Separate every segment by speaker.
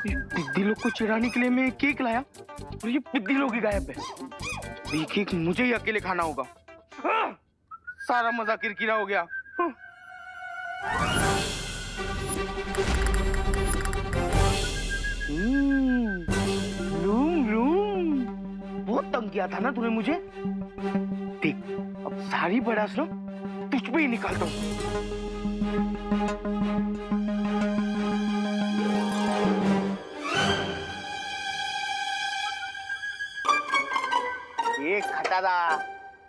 Speaker 1: ये पिद्दी लोग को चिढ़ाने के लिए मैं केक लाया और ये पिद्दी लोग ही गायब है। ये केक मुझे ही अकेले खाना होगा। सारा मजा किरकिरा हो गया। लूम लूम, बहुत तंग किया था ना तूने मुझे। देख अब सारी बड़ास ना तुझ पे ही निकालता हूँ। ये खटारा,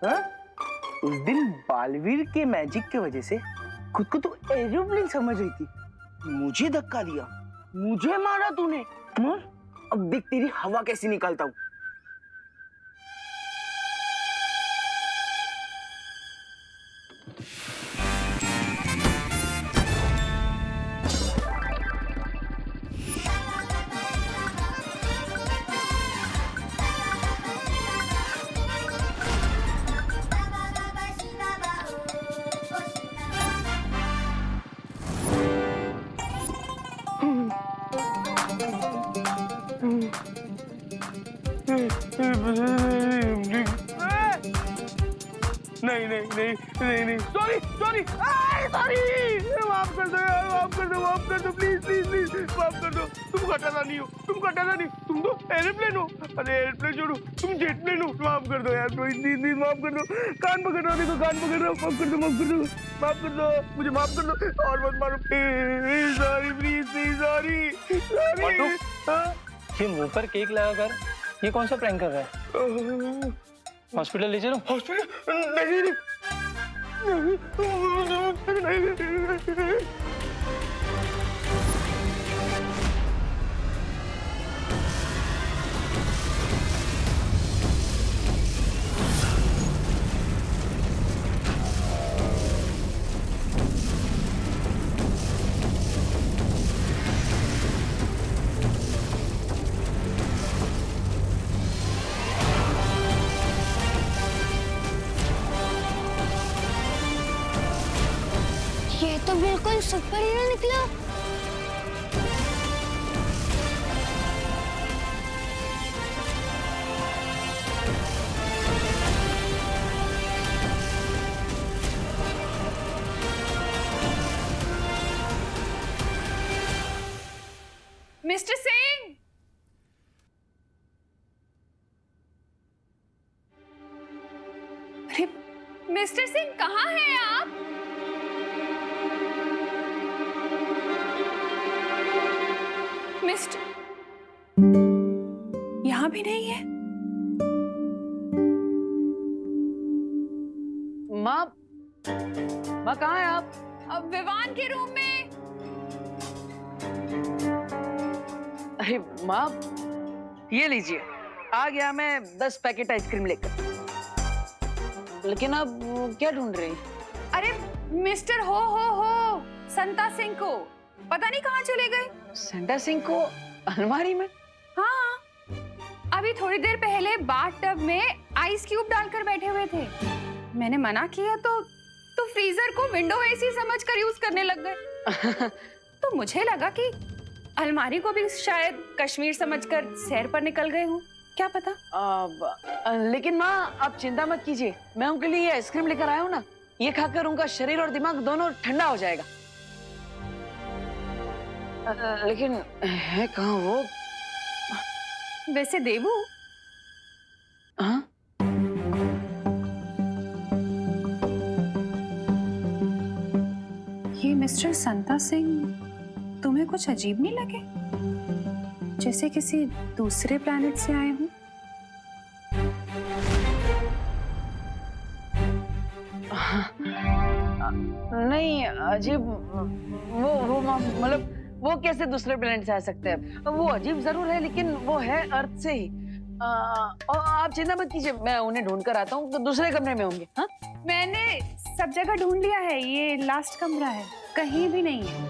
Speaker 1: हाँ? उस दिन बालवीर के मैजिक के वजह से खुद को तो एरोप्लेन समझ रही थी, मुझे धक्का दिया, मुझे मारा तूने। अब देख तेरी हवा कैसी निकालता हूँ। नहीं नहीं नहीं नहीं नहीं, सॉरी सॉरी सॉरी, माफ कर दो यार, माफ कर दो, माफ कर दो, प्लीज प्लीज प्लीज माफ कर दो। तुम घटाना नहीं हो, तुम घटाना नहीं, तुम तो एरोप्लेन हो। अरे एरोप्लेन छोड़ो, तुम जेट प्लेन हो। माफ कर दो यार, प्लीज प्लीज माफ कर दो। कान पकड़ रहा हूँ, देखो कान पकड़ रहा हूँ, माफ कर दो, माफ कर दो, माफ कर दो, मुझे माफ कर दो और मत मारो please, sorry please please, sorry.
Speaker 2: ये मुंह पर केक लगाकर ये कौन सा प्रैंक कर रहा है? हॉस्पिटल ले चलो।
Speaker 1: हॉस्पिटल नहीं नहीं।
Speaker 3: ये तो बिल्कुल सुपर हीरो निकला।
Speaker 4: मिस्टर सिंह, अरे मिस्टर सिंह कहाँ हैं आप? मिस्टर यहाँ भी नहीं है।
Speaker 5: माँ, माँ कहाँ है आप?
Speaker 4: अब विवान के रूम में।
Speaker 5: अरे माँ, ये लीजिए, आ गया मैं 10 पैकेट आइसक्रीम लेकर। लेकिन आप क्या ढूंढ रही?
Speaker 4: अरे मिस्टर हो संता सिंह को पता नहीं कहाँ चले गए।
Speaker 5: सेंटा सिंह को अलमारी में?
Speaker 4: हाँ, अभी थोड़ी देर पहले बाथटब में आइस क्यूब डालकर बैठे हुए थे। मैंने मना किया तो फ्रीजर को विंडो एसी समझकर यूज करने लग गए। तो मुझे लगा कि अलमारी को भी शायद कश्मीर समझकर सैर पर निकल गए हों, क्या पता।
Speaker 5: लेकिन माँ आप चिंता मत कीजिए, मैं उनके लिए ये आइसक्रीम लेकर आया हूँ ना, ये खाकर उनका शरीर और दिमाग दोनों ठंडा हो जाएगा। लेकिन है कहाँ वो?
Speaker 4: वैसे देवू,
Speaker 5: हाँ?
Speaker 4: ये मिस्टर संता सिंह तुम्हें कुछ अजीब नहीं लगे? जैसे किसी दूसरे प्लैनेट से आए हों?
Speaker 5: नहीं अजीब, वो मतलब वो कैसे दूसरे प्लेनेट से आ सकते हैं? वो अजीब जरूर है लेकिन वो है अर्थ से ही। और आप चिंता मत कीजिए, मैं उन्हें ढूंढ कर आता हूँ, तो दूसरे कमरे में होंगे। हाँ,
Speaker 4: मैंने सब जगह ढूंढ लिया है, ये लास्ट कमरा है, कहीं भी नहीं है।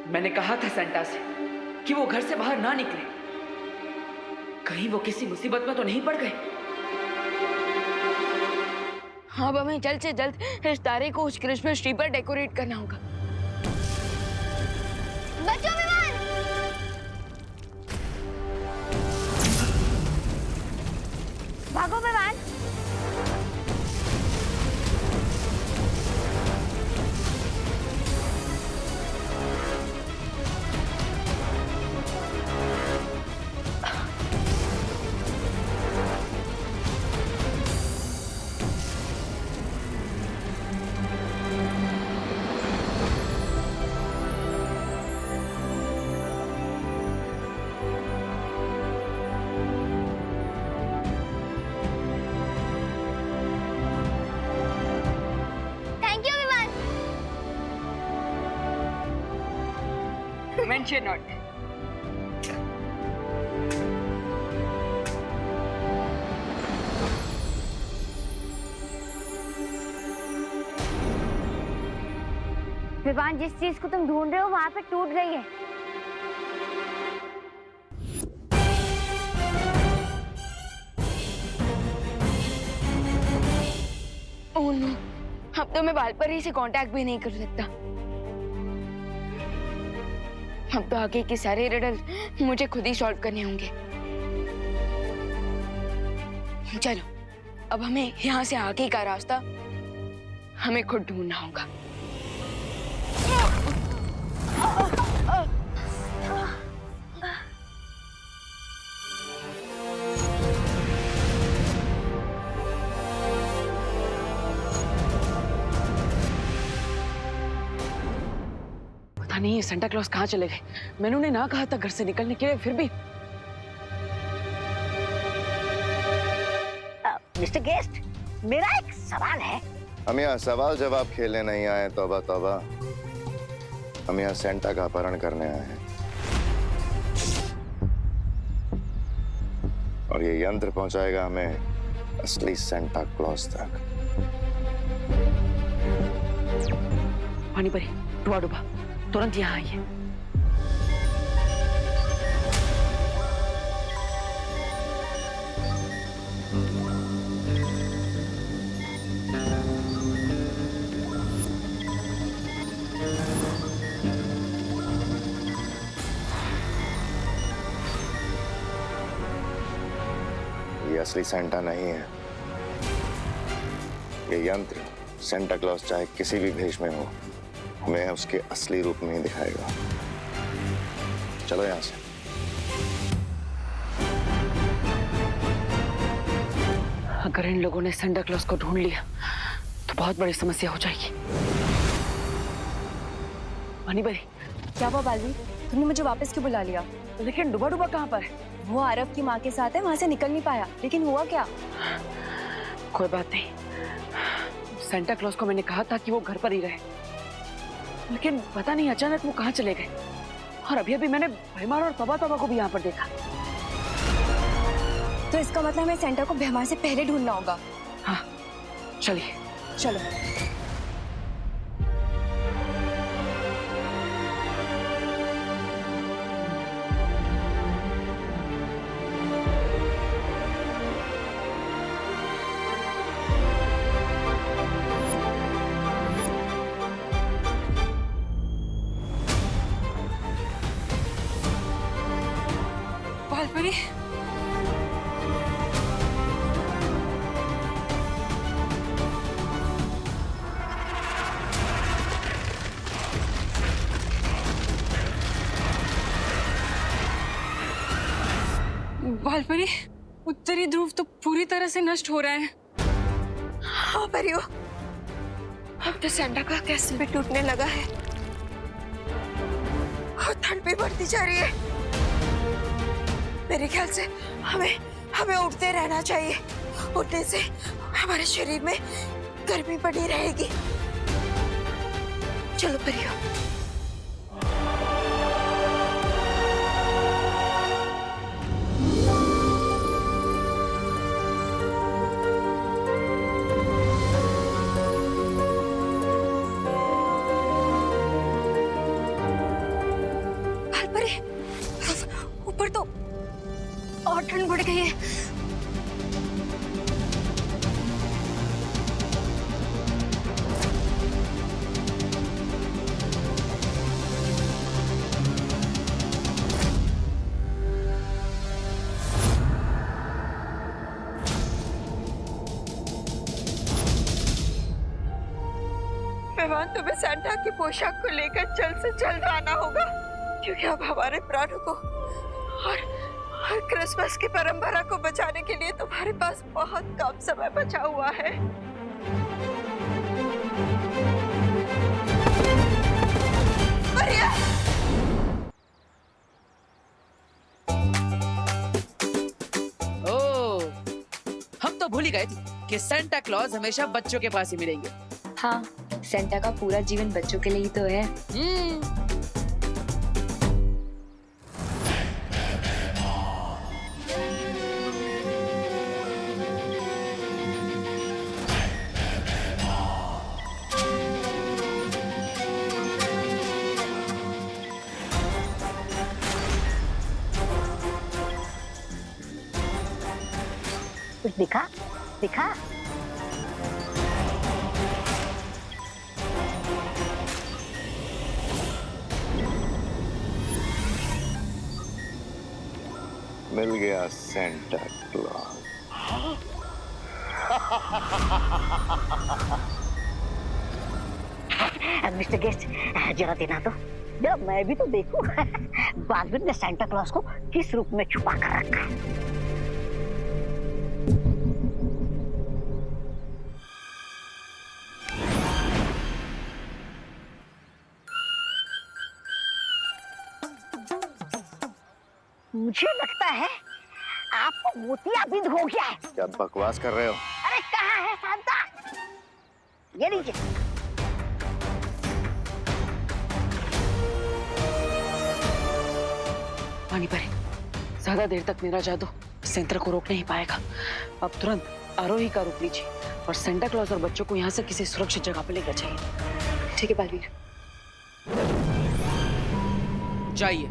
Speaker 6: मैंने कहा था सेंटा से कि वो घर से बाहर ना निकले, कहीं वो किसी मुसीबत में तो नहीं पड़ गए।
Speaker 3: हाँ, अब हमें जल्द से जल्द इस तारे को उस क्रिसमस ट्री पर डेकोरेट करना होगा।
Speaker 5: Venture not.
Speaker 3: विवान, जिस चीज को तुम ढूंढ रहे हो वहां पे टूट गई है। ओह नो, अब तो मैं वालपरी से कांटेक्ट भी नहीं कर सकता। अब तो आगे के सारे रिडल मुझे खुद ही सॉल्व करने होंगे। चलो, अब हमें यहाँ से आगे का रास्ता हमें खुद ढूंढना होगा।
Speaker 5: पता नहीं ये सेंटा क्लॉज कहाँ चले गए। मैंने उन्हें ना कहा था घर से निकलने के लिए, फिर भी।
Speaker 7: मिस्टर गेस्ट, मेरा एक सवाल है।
Speaker 8: हम यहाँ सवाल जवाब खेलने नहीं आए, तौबा तौबा। हम यहाँ सेंटा का अपहरण करने आए हैं, और ये यंत्र पहुंचाएगा हमें असली सेंटा क्लॉज तक।
Speaker 5: पानी परी, डुबा डुबा, तुरंत यहाँ आइए।
Speaker 8: ये असली सेंटा नहीं है। ये यंत्र सेंटा क्लॉज चाहे किसी भी भेष में हो, हमें उसके असली रूप में ही दिखाएगा। चलो यहां से।
Speaker 5: अगर इन लोगों ने सेंटा क्लॉज को ढूंढ लिया तो बहुत बड़ी समस्या हो जाएगी। पानी परी,
Speaker 9: क्या हुआ बालवी? तुमने मुझे वापस क्यों बुला लिया?
Speaker 5: लेकिन डुबा डुबा कहाँ पर है?
Speaker 9: वो आरव की माँ के साथ है, वहां से निकल नहीं पाया। लेकिन हुआ क्या?
Speaker 5: कोई बात नहीं। सेंटा क्लॉज को मैंने कहा था कि वो घर पर ही रहे, लेकिन पता नहीं अचानक वो कहाँ चले गए। और अभी अभी मैंने भैमार और तबा तबा को भी यहाँ पर देखा।
Speaker 9: तो इसका मतलब हमें सेंटा को भैमार से पहले ढूंढना होगा।
Speaker 5: हाँ, चलिए।
Speaker 9: चलो।
Speaker 4: वालपरी, वालपरी, उत्तरी ध्रुव तो पूरी तरह से नष्ट हो रहा है।
Speaker 3: हाँ परियो, अब तो सेंटा का कैसल भी टूटने लगा है और ठंड भी बढ़ती जा रही है। मेरे ख्याल से हमें उठते रहना चाहिए। उठने से हमारे शरीर में गर्मी बनी रहेगी। चलो परियो। ऊपर तो और ठंड बढ़ गई है। मेहमान, तुम्हें सेंटा की पोशाक को लेकर जल्द से जल्द आना होगा, क्योंकि अब हमारे प्राणों को और क्रिसमस की परंपरा को बचाने के लिए तुम्हारे पास बहुत कम समय बचा हुआ है।
Speaker 6: ओह, हम तो भूल ही गए थे कि सेंटा क्लॉज हमेशा बच्चों के पास ही मिलेंगे।
Speaker 9: हाँ, सेंटा का पूरा जीवन बच्चों के लिए ही तो है।
Speaker 7: कुछ दिखा दिखा।
Speaker 8: मिल गया सेंटा क्लॉज।
Speaker 7: मिस्टर गेस्ट, जरा देना तो, जरा मैं भी तो देखूं। बालवीर ने सेंटा क्लॉज को किस रूप में छुपा कर रखा है। मुझे लगता है आपको मोतियाबिंद हो गया है।
Speaker 8: क्या बकवास कर रहे हो?
Speaker 7: अरे कहाँ है सांता? ये लीजिए।
Speaker 5: पानी परे, ज्यादा देर तक मेरा जादू सेंटर को रोक नहीं पाएगा। अब तुरंत आरोही का रुक लीजिए और सेंटा क्लॉज और बच्चों को यहाँ से किसी सुरक्षित जगह पर लेकर जाइए।
Speaker 9: ठीक है बालवीर।
Speaker 6: जाइए।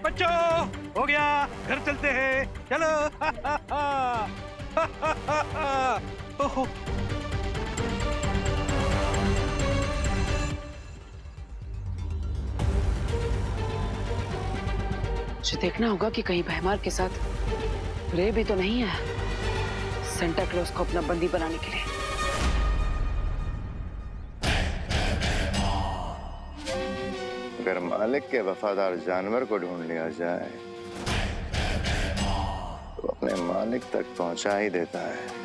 Speaker 1: बच्चों, हो गया, घर चलते हैं, चलो। ओहो,
Speaker 5: मुझे देखना होगा कि कहीं भैमार के साथ रे भी तो नहीं है सेंटा क्लॉज को अपना बंदी बनाने के लिए।
Speaker 8: अगर मालिक के वफादार जानवर को ढूंढ लिया जाए तो अपने मालिक तक पहुंचा ही देता है।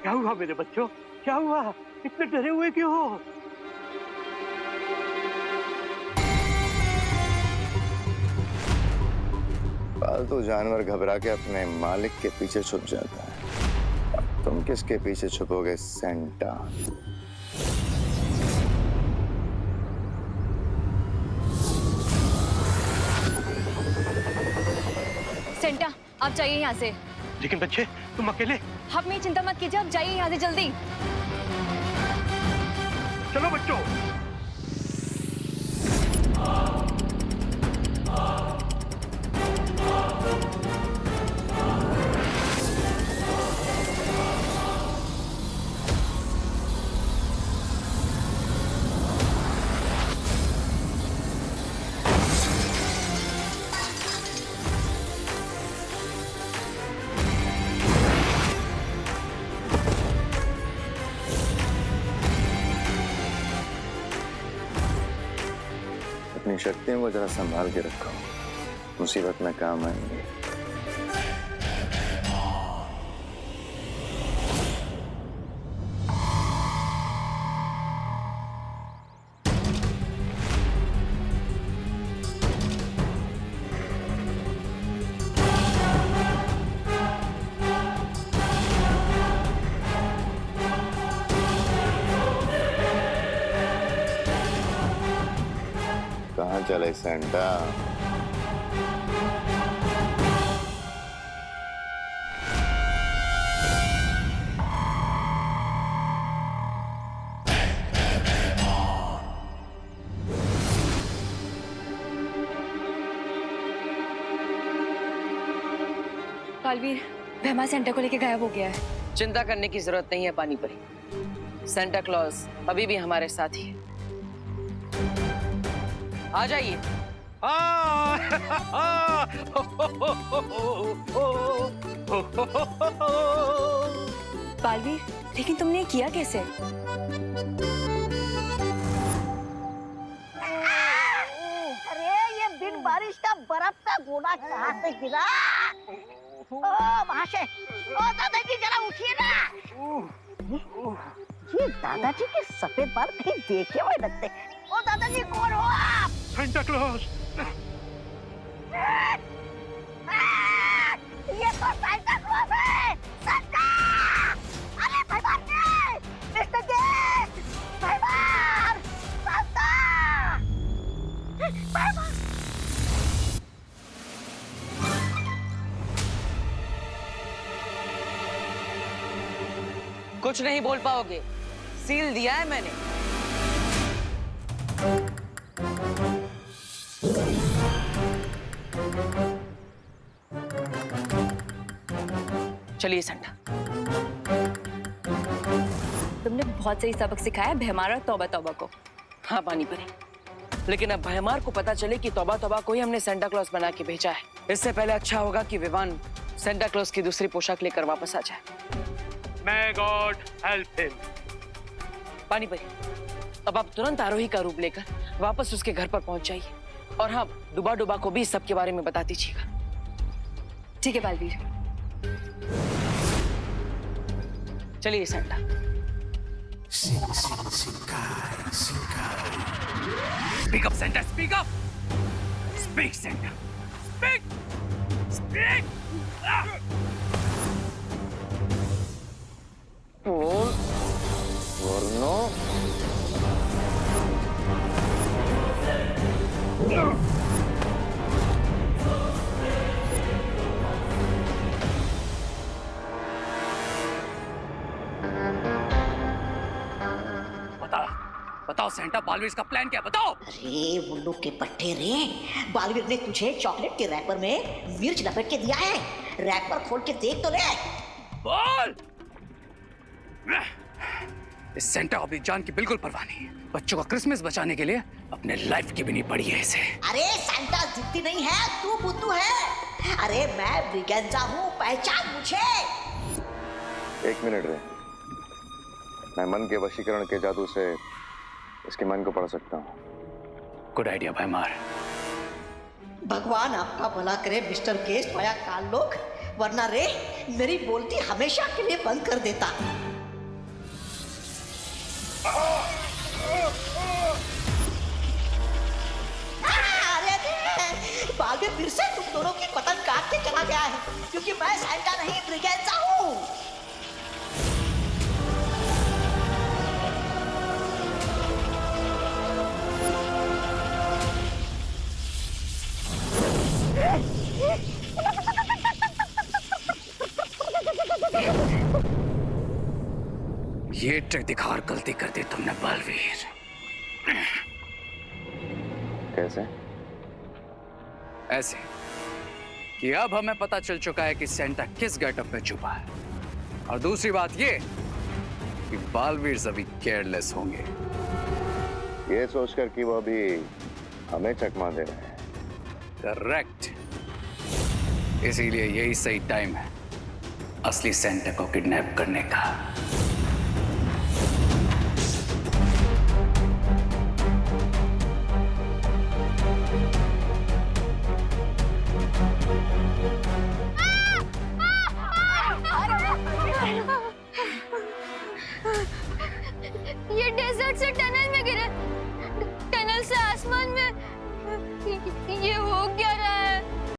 Speaker 1: क्या हुआ मेरे बच्चों? क्या हुआ? इतने डरे हुए क्यों हो?
Speaker 8: पालतू जानवर घबरा के अपने मालिक के पीछे छुप जाता है। अब तुम किसके पीछे छुपोगे सेंटा?
Speaker 9: सेंटा, आप जाइए यहाँ से।
Speaker 1: लेकिन बच्चे, तुम अकेले?
Speaker 9: आप मेरी चिंता मत कीजिए, आप जाइए यहाँ से जल्दी।
Speaker 1: चलो बच्चों।
Speaker 8: अपनी शक्तियों को जरा संभाल के रखो, मुसीबत में काम आएंगे। कहाँ चले सेंटा?
Speaker 9: बालवीर, वहमा सेंटा को लेके गायब हो गया है।
Speaker 5: चिंता करने की जरूरत नहीं है पानी परी। सेंटा क्लॉज अभी भी हमारे साथ ही है। आ जाइए।
Speaker 9: बालवीर, लेकिन तुमने ये किया कैसे?
Speaker 7: अरे ये बिन बारिश का बर्फ का गोला कहाँ से गिरा? ओ महाशय, ओ दादाजी जरा उठिए ना। ये दादाजी के सफेद बाल कहीं देखे हुए लगते। ओ दादाजी कौन हो आप?
Speaker 1: Santa Claus.
Speaker 7: ये तो सेंटा क्लॉज है। सेंटा! अरे भाईवान ने! मिस्टर गेट! भाईवान! सेंटा! भाईवान!
Speaker 5: कुछ नहीं बोल पाओगे, सील दिया है मैंने। चलिए सेंटा।
Speaker 9: तुमने बहुत सही सबक सिखाया भैमार और तौबा तौबा को।
Speaker 5: हाँ पानी परी, लेकिन अब भैमार को पता चले कि तौबा तौबा को ही हमने सेंटा क्लॉज बना के भेजा है। इससे पहले अच्छा होगा कि विवान सेंटा क्लॉज की दूसरी पोशाक लेकर वापस आ जाए।
Speaker 1: May God help him.
Speaker 5: पानी परी, अब आप तुरंत आरोही का रूप लेकर वापस उसके घर पर पहुंच जाइए। और हाँ, डुबा डुबा को भी इस सब के बारे में बता दीजिएगा।
Speaker 9: ठीक है बालवीर।
Speaker 5: चलिए Santa.
Speaker 1: Speak up, Santa. Speak up. Speak, Santa. Speak. Speak.
Speaker 8: वरनो
Speaker 1: बताओ सेंटा, बालवीर का प्लान क्या? बताओ।
Speaker 7: अरे उल्लू के पट्टे रे, बालवीर ने तुझे चॉकलेट के रैपर में मिर्च लपेट के दिया है। रैपर खोल के देख तो ले।
Speaker 1: बोल। इस सेंटा को अपनी जान की बिल्कुल परवाह नहीं है। बच्चों का क्रिसमस बचाने के लिए अपने लाइफ की भी नहीं पड़ी है इसे।
Speaker 7: अरे सेंटा जिद्दी नहीं है, तू बुद्धू है। अरे मैं ब्रिगेंजा हूँ, पहचान मुझे।
Speaker 8: एक मिनट रे, मैं मन के वशीकरण के जादू से इसके मन को पढ़ सकता हूँ।
Speaker 1: गुड आइडिया भैमार।
Speaker 7: भगवान आपका भला करे मिस्टर केस्ट माया काल लोग, वरना रे मेरी बोलती हमेशा के लिए बंद कर देता। अरे बालवीर फिर से तुम दोनों की पतंग काट के चला गया है, क्योंकि मैं सेंटा नहीं ब्रिगेंजा हूँ।
Speaker 1: ये ट्रिक दिखा और गलती कर दी तुमने बालवीर।
Speaker 8: कैसे?
Speaker 1: ऐसे कि अब हमें पता चल चुका है कि सेंटा किस गेटअप में छुपा है, और दूसरी बात ये कि बालवीर अभी केयरलेस होंगे।
Speaker 8: ये सोचकर कि वो अभी हमें चकमा दे रहे हैं।
Speaker 1: करेक्ट। इसीलिए यही सही टाइम है असली सेंटा को किडनैप करने का।